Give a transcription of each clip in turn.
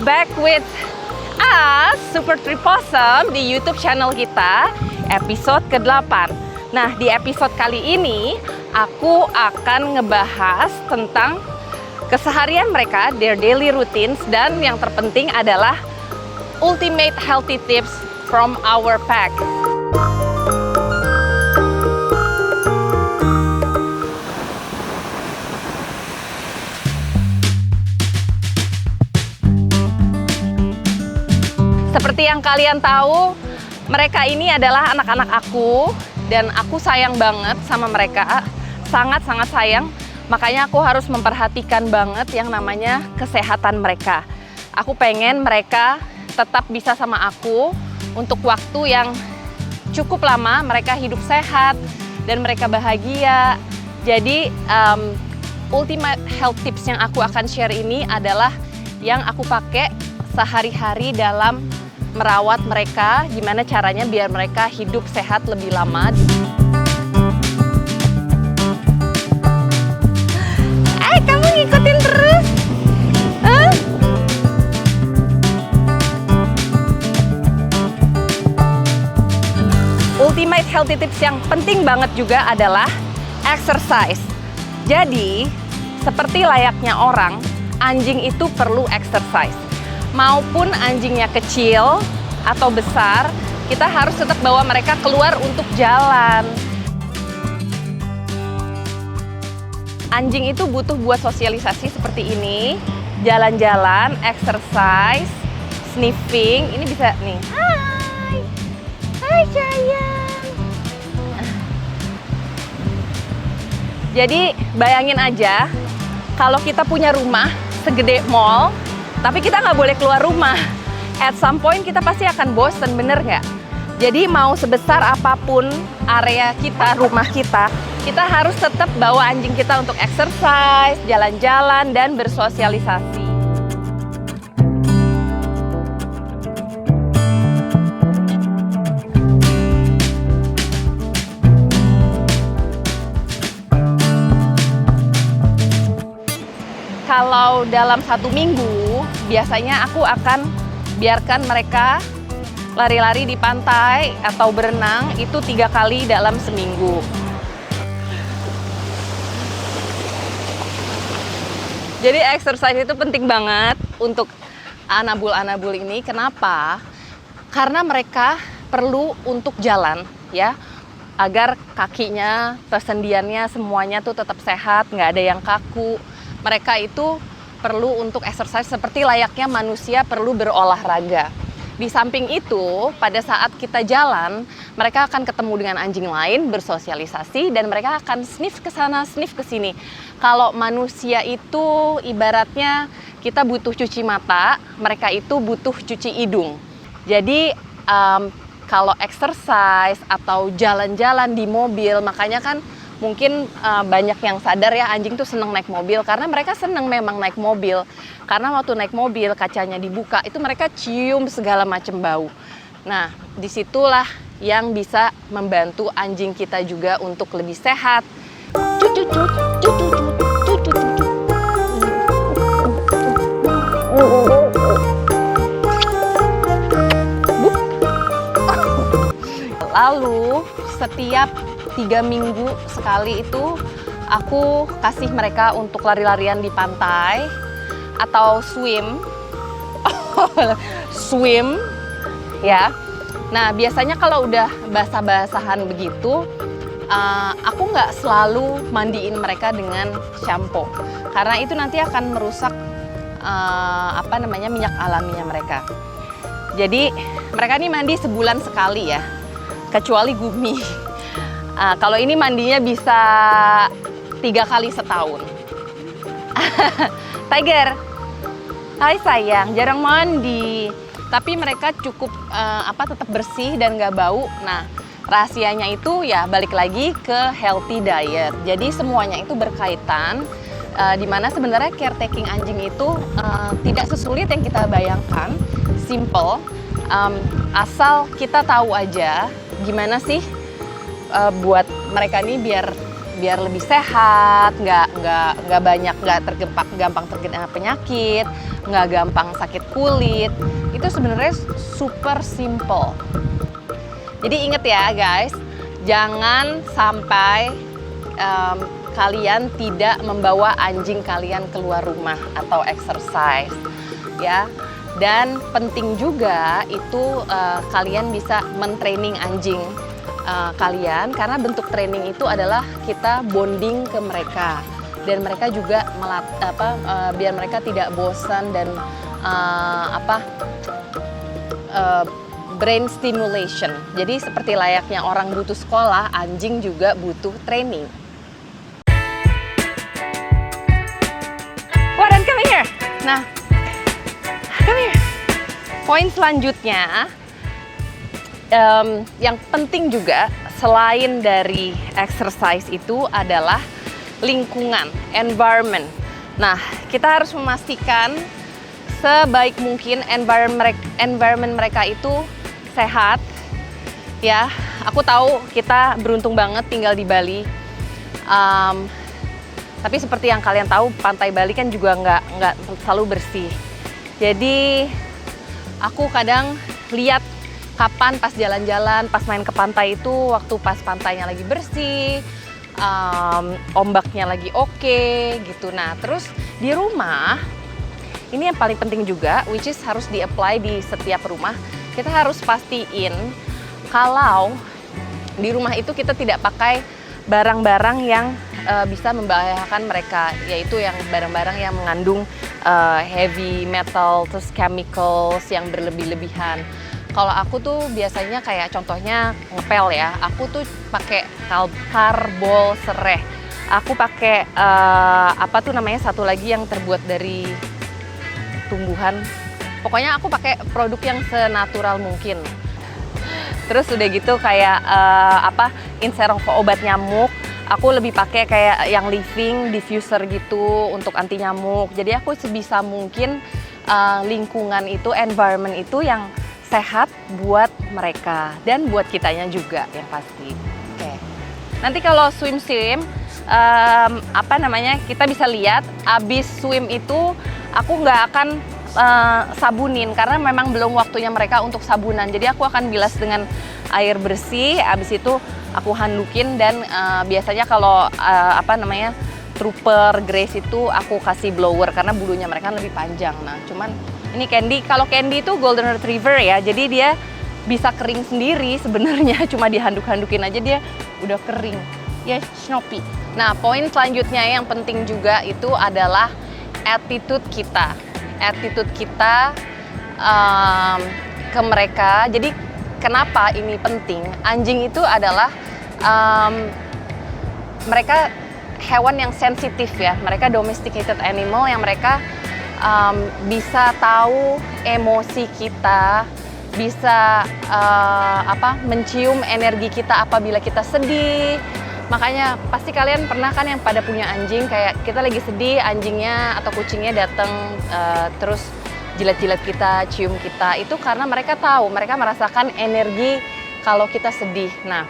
back with us, Super Tripossum, di YouTube channel kita, episode ke-8. Nah, di episode kali ini, aku akan ngebahas tentang keseharian mereka, their daily routines, dan yang terpenting adalah ultimate healthy tips from our pack. Seperti yang kalian tahu, mereka ini adalah anak-anak aku dan aku sayang banget sama mereka, sangat-sangat sayang. Makanya aku harus memperhatikan banget yang namanya kesehatan mereka. Aku pengen mereka tetap bisa sama aku untuk waktu yang cukup lama, mereka hidup sehat dan mereka bahagia. Jadi ultimate health tips yang aku akan share ini adalah yang aku pakai sehari-hari dalam merawat mereka, gimana caranya biar mereka hidup sehat lebih lama. Kamu ngikutin terus? Ultimate healthy tips yang penting banget juga adalah exercise. Jadi, seperti layaknya orang, anjing itu perlu exercise. Maupun anjingnya kecil atau besar, kita harus tetap bawa mereka keluar untuk jalan. Anjing itu butuh buat sosialisasi seperti ini, jalan-jalan, exercise, sniffing. Ini bisa nih, hai sayang. Jadi bayangin aja, kalau kita punya rumah segede mall, tapi kita nggak boleh keluar rumah. At some point kita pasti akan bosen, bener nggak? Jadi mau sebesar apapun area kita, rumah kita harus tetap bawa anjing kita untuk exercise, jalan-jalan, dan bersosialisasi. Kalau dalam 1 minggu, biasanya aku akan biarkan mereka lari-lari di pantai atau berenang itu 3 kali dalam seminggu. Jadi exercise itu penting banget untuk anabul-anabul ini. Kenapa? Karena mereka perlu untuk jalan, ya, agar kakinya, persendiannya, semuanya tuh tetap sehat, nggak ada yang kaku. Mereka itu perlu untuk exercise seperti layaknya manusia perlu berolahraga. Di samping itu, pada saat kita jalan, mereka akan ketemu dengan anjing lain, bersosialisasi, dan mereka akan sniff ke sana, sniff ke sini. Kalau manusia itu ibaratnya kita butuh cuci mata, mereka itu butuh cuci hidung. Jadi kalau exercise atau jalan-jalan di mobil, makanya kan mungkin banyak yang sadar ya anjing tuh seneng naik mobil karena mereka seneng memang naik mobil. Karena waktu naik mobil kacanya dibuka itu mereka cium segala macam bau. Nah, disitulah yang bisa membantu anjing kita juga untuk lebih sehat. Lalu setiap 3 minggu sekali itu aku kasih mereka untuk lari-larian di pantai atau swim ya. Nah, biasanya kalau udah basah-basahan begitu, aku nggak selalu mandiin mereka dengan shampoo karena itu nanti akan merusak minyak alaminya mereka. Jadi mereka nih mandi sebulan sekali ya, kecuali Gumi. Kalau ini mandinya bisa 3 kali setahun. Tiger, hai sayang, jarang mandi. Tapi mereka cukup tetap bersih dan nggak bau. Nah, rahasianya itu ya balik lagi ke healthy diet. Jadi semuanya itu berkaitan. Dimana sebenarnya caretaking anjing itu tidak sesulit yang kita bayangkan. Simple. Asal kita tahu aja gimana sih buat mereka nih biar biar lebih sehat, nggak banyak, gampang terkena penyakit, nggak gampang sakit kulit. Itu sebenarnya super simple. Jadi inget ya guys, jangan sampai kalian tidak membawa anjing kalian keluar rumah atau exercise ya. Dan penting juga itu kalian bisa mentraining anjing kalian, karena bentuk training itu adalah kita bonding ke mereka dan mereka juga biar mereka tidak bosan dan brain stimulation. Jadi seperti layaknya orang butuh sekolah, anjing juga butuh training. Warren, come here. Nah, come here. Poin selanjutnya, yang penting juga selain dari exercise itu adalah lingkungan, environment. Nah, kita harus memastikan sebaik mungkin environment mereka itu sehat. Ya, aku tahu kita beruntung banget tinggal di Bali. Tapi seperti yang kalian tahu, pantai Bali kan juga nggak selalu bersih. Jadi aku kadang lihat kapan pas jalan-jalan, pas main ke pantai itu waktu pas pantainya lagi bersih, ombaknya lagi oke gitu. Nah terus di rumah, ini yang paling penting juga, which is harus di-apply di setiap rumah. Kita harus pastiin kalau di rumah itu kita tidak pakai barang-barang yang bisa membahayakan mereka, yaitu yang barang-barang yang mengandung heavy metal, terus chemicals yang berlebih-lebihan. Kalau aku tuh biasanya kayak contohnya ngepel ya, aku tuh pakai karbol sereh. Aku pakai apa tuh namanya, satu lagi yang terbuat dari tumbuhan. Pokoknya aku pakai produk yang senatural mungkin. Terus udah gitu kayak inserong obat nyamuk. Aku lebih pakai kayak yang living diffuser gitu untuk anti nyamuk. Jadi aku sebisa mungkin lingkungan itu, environment itu yang sehat buat mereka dan buat kitanya juga yang pasti. Oke. Nanti kalau swim kita bisa lihat abis swim itu aku nggak akan sabunin karena memang belum waktunya mereka untuk sabunan. Jadi aku akan bilas dengan air bersih, abis itu aku handukin dan biasanya kalau trooper Grace itu aku kasih blower karena bulunya mereka lebih panjang. Nah, cuman ini Candy, kalau Candy itu Golden Retriever ya, jadi dia bisa kering sendiri sebenarnya, cuma dihanduk-handukin aja dia udah kering. Ya, Snoopy. Nah, poin selanjutnya yang penting juga itu adalah attitude kita. Attitude kita ke mereka. Jadi kenapa ini penting? Anjing itu adalah mereka hewan yang sensitif ya. Mereka domesticated animal yang mereka bisa tahu emosi kita, bisa mencium energi kita apabila kita sedih. Makanya pasti kalian pernah kan yang pada punya anjing, kayak kita lagi sedih, anjingnya atau kucingnya datang terus jilat-jilat kita, cium kita. Itu karena mereka tahu, mereka merasakan energi kalau kita sedih. Nah,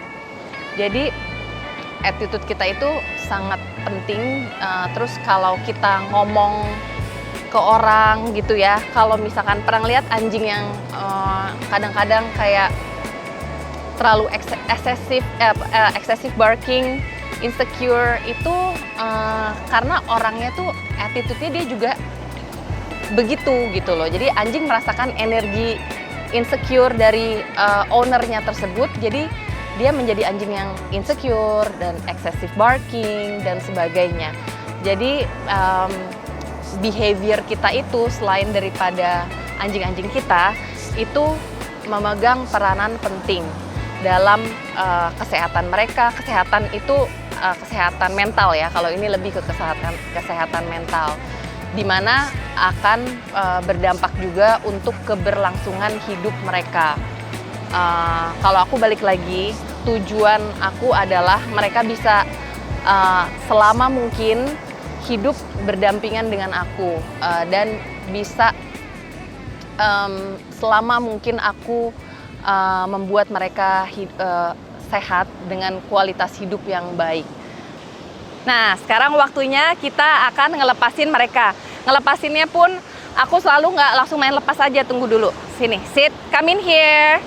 jadi attitude kita itu sangat penting. Terus kalau kita ngomong ke orang gitu ya, kalau misalkan pernah lihat anjing yang kadang-kadang kayak terlalu excessive barking, insecure itu karena orangnya tuh attitude-nya dia juga begitu gitu loh. Jadi anjing merasakan energi insecure dari ownernya tersebut, jadi dia menjadi anjing yang insecure dan excessive barking dan sebagainya. Jadi behavior kita itu selain daripada anjing-anjing kita itu memegang peranan penting dalam kesehatan mereka. Kesehatan itu kesehatan mental ya, kalau ini lebih ke kesehatan mental, di mana akan berdampak juga untuk keberlangsungan hidup mereka. Kalau aku balik lagi, tujuan aku adalah mereka bisa selama mungkin hidup berdampingan dengan aku dan bisa selama mungkin aku membuat mereka sehat dengan kualitas hidup yang baik. Nah, sekarang waktunya kita akan ngelepasin mereka. Ngelepasinnya pun aku selalu nggak langsung main lepas aja, tunggu dulu. Sini, sit, come in here.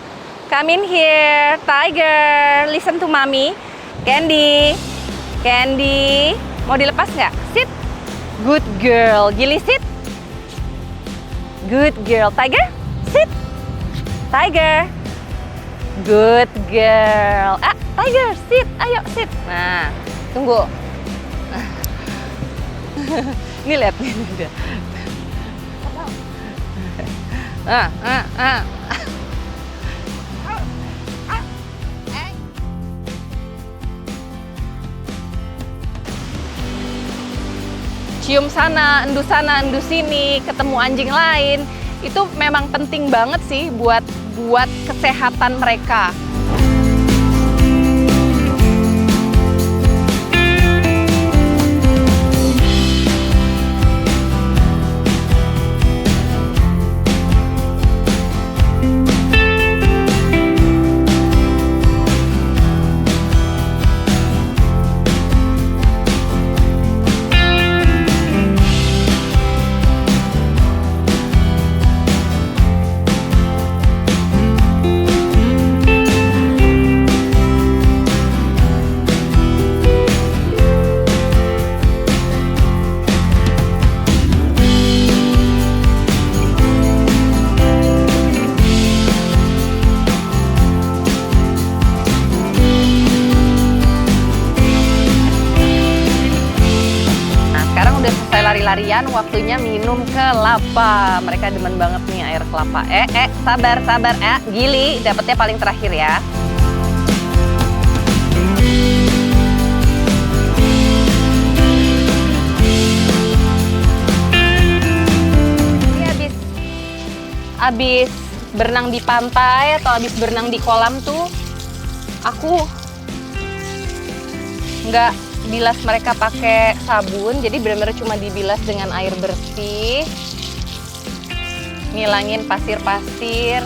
Come in here, Tiger. Listen to mommy. Candy. Candy. Mau dilepas nggak? Sit. Good girl. Gili, sit. Good girl. Tiger, sit. Tiger. Good girl. Ah, Tiger, sit. Ayo, sit. Nah, tunggu. Ini lihat nih dia. Cium sana, endu sini, ketemu anjing lain. Itu memang penting banget sih buat kesehatan mereka. Lari-larian, waktunya minum kelapa. Mereka demen banget nih air kelapa. Sabar, Gili, dapetnya paling terakhir ya. Ini abis berenang di pantai atau abis berenang di kolam tuh, aku nggak bilas mereka pakai sabun, jadi benar-benar cuma dibilas dengan air bersih, ngilangin pasir-pasir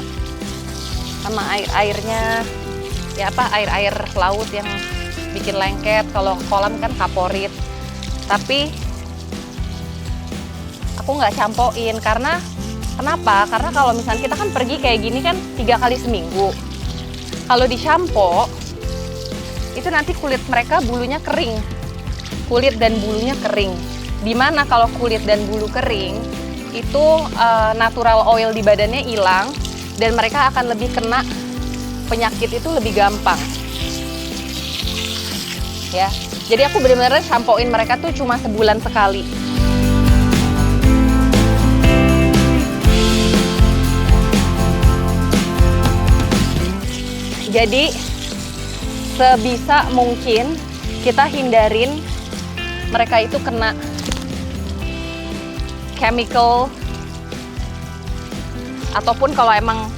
sama airnya, ya air laut yang bikin lengket. Kalau kolam kan kaporit, tapi aku nggak campoin karena kenapa? Karena kalau misalnya kita kan pergi kayak gini kan 3 kali seminggu, kalau disampo itu nanti kulit mereka bulunya kering. Kulit dan bulunya kering. Dimana kalau kulit dan bulu kering, itu natural oil di badannya hilang dan mereka akan lebih kena penyakit itu lebih gampang. Ya, jadi aku benar-benar sampoin mereka tuh cuma sebulan sekali. Jadi sebisa mungkin kita hindarin mereka itu kena chemical, ataupun kalau emang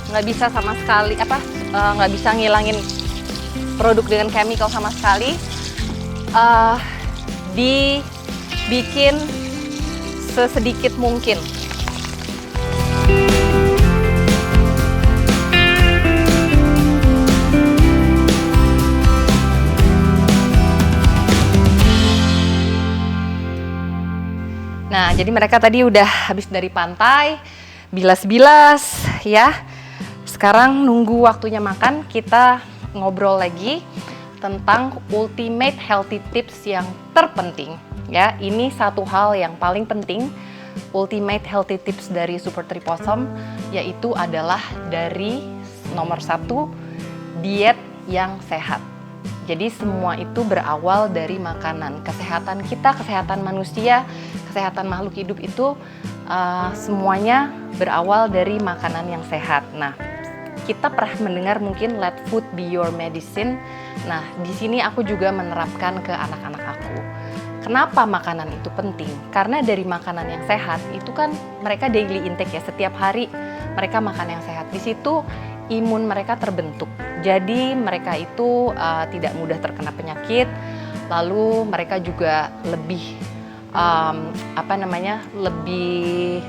nggak bisa sama sekali nggak bisa ngilangin produk dengan chemical sama sekali, dibikin sesedikit mungkin. Nah, jadi mereka tadi udah habis dari pantai, bilas-bilas ya. Sekarang nunggu waktunya makan, kita ngobrol lagi tentang ultimate healthy tips yang terpenting ya. Ini satu hal yang paling penting, ultimate healthy tips dari Super Triposome, yaitu adalah dari nomor 1, diet yang sehat. Jadi semua itu berawal dari makanan. Kesehatan kita, kesehatan manusia, kesehatan makhluk hidup itu semuanya berawal dari makanan yang sehat. Nah, kita pernah mendengar mungkin let food be your medicine. Nah, di sini aku juga menerapkan ke anak-anak aku. Kenapa makanan itu penting? Karena dari makanan yang sehat itu kan mereka daily intake ya, setiap hari mereka makan yang sehat. Di situ imun mereka terbentuk. Jadi mereka itu tidak mudah terkena penyakit. Lalu mereka juga lebih lebih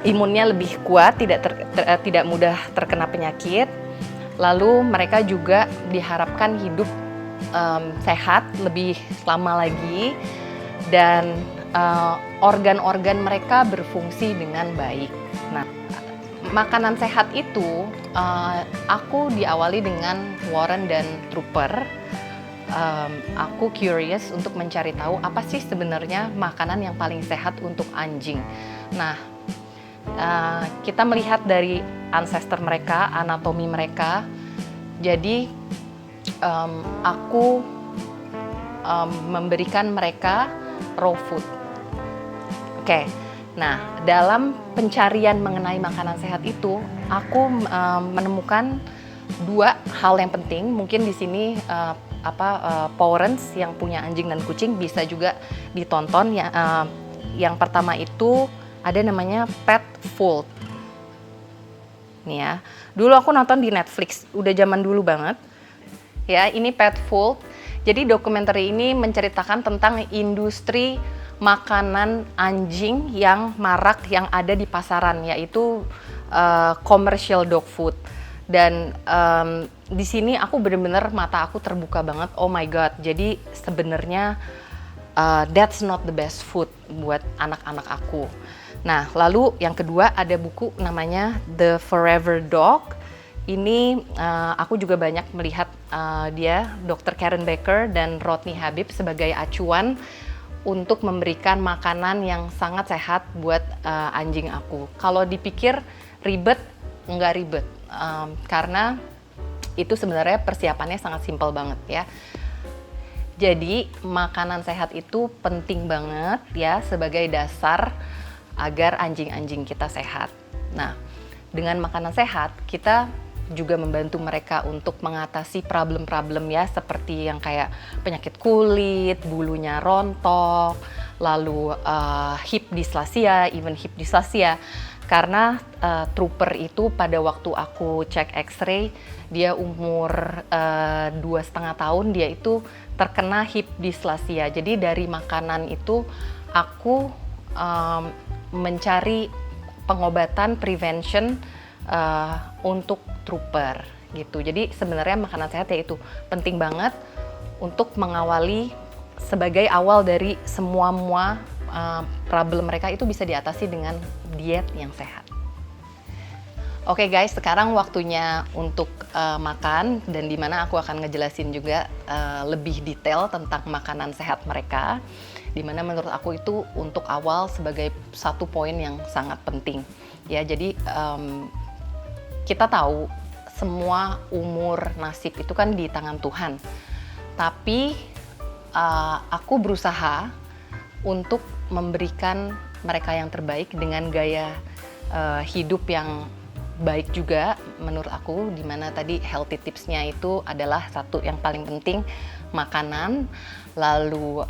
imunnya lebih kuat, tidak mudah terkena penyakit. Lalu mereka juga diharapkan hidup sehat lebih lama lagi, dan organ-organ mereka berfungsi dengan baik. Nah, makanan sehat itu aku diawali dengan Warren dan Trooper. Aku curious untuk mencari tahu apa sih sebenarnya makanan yang paling sehat untuk anjing. Nah, kita melihat dari ancestor mereka, anatomi mereka. Jadi aku memberikan mereka raw food. Oke. Nah, dalam pencarian mengenai makanan sehat itu, aku menemukan dua hal yang penting. Mungkin di sini parents yang punya anjing dan kucing bisa juga ditonton. Yang pertama itu ada namanya Pet Food. Nih ya, dulu aku nonton di Netflix, udah zaman dulu banget. Ya, ini Pet Food. Jadi dokumenter ini menceritakan tentang industri makanan anjing yang marak yang ada di pasaran, yaitu commercial dog food. Dan di sini aku benar-benar mata aku terbuka banget. Oh my god, jadi sebenarnya that's not the best food buat anak-anak aku. Nah, lalu yang kedua ada buku namanya The Forever Dog. Ini aku juga banyak melihat dia, Dr. Karen Becker dan Rodney Habib sebagai acuan untuk memberikan makanan yang sangat sehat buat anjing aku. Kalau dipikir ribet, nggak ribet, karena itu sebenarnya persiapannya sangat simpel banget ya. Jadi makanan sehat itu penting banget ya sebagai dasar agar anjing-anjing kita sehat. Nah, dengan makanan sehat kita juga membantu mereka untuk mengatasi problem-problem ya, seperti yang kayak penyakit kulit, bulunya rontok, lalu hip dysplasia, even hip dysplasia. Karena Trooper itu pada waktu aku cek X-ray, dia umur 2,5 tahun, dia itu terkena hip dysplasia. Jadi dari makanan itu aku mencari pengobatan prevention untuk Trooper gitu. Jadi sebenarnya makanan sehat ya itu penting banget untuk mengawali sebagai awal dari semua problem mereka itu bisa diatasi dengan diet yang sehat. Oke guys, sekarang waktunya untuk makan, dan dimana aku akan ngejelasin juga lebih detail tentang makanan sehat mereka, dimana menurut aku itu untuk awal sebagai satu poin yang sangat penting ya. Jadi kita tahu semua umur nasib itu kan di tangan Tuhan, tapi aku berusaha untuk memberikan mereka yang terbaik dengan gaya hidup yang baik juga menurut aku, dimana tadi healthy tipsnya itu adalah satu yang paling penting, makanan, lalu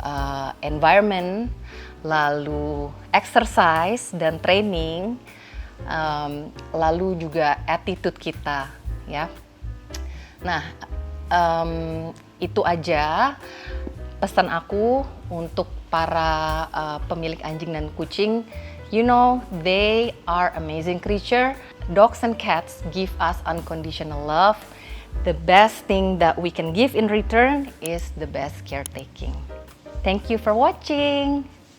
environment, lalu exercise dan training, lalu juga attitude kita ya. Nah, itu aja pesan aku untuk para pemilik anjing dan kucing. You know, they are amazing creature. Dogs and cats give us unconditional love. The best thing that we can give in return is the best caretaking. Thank you for watching.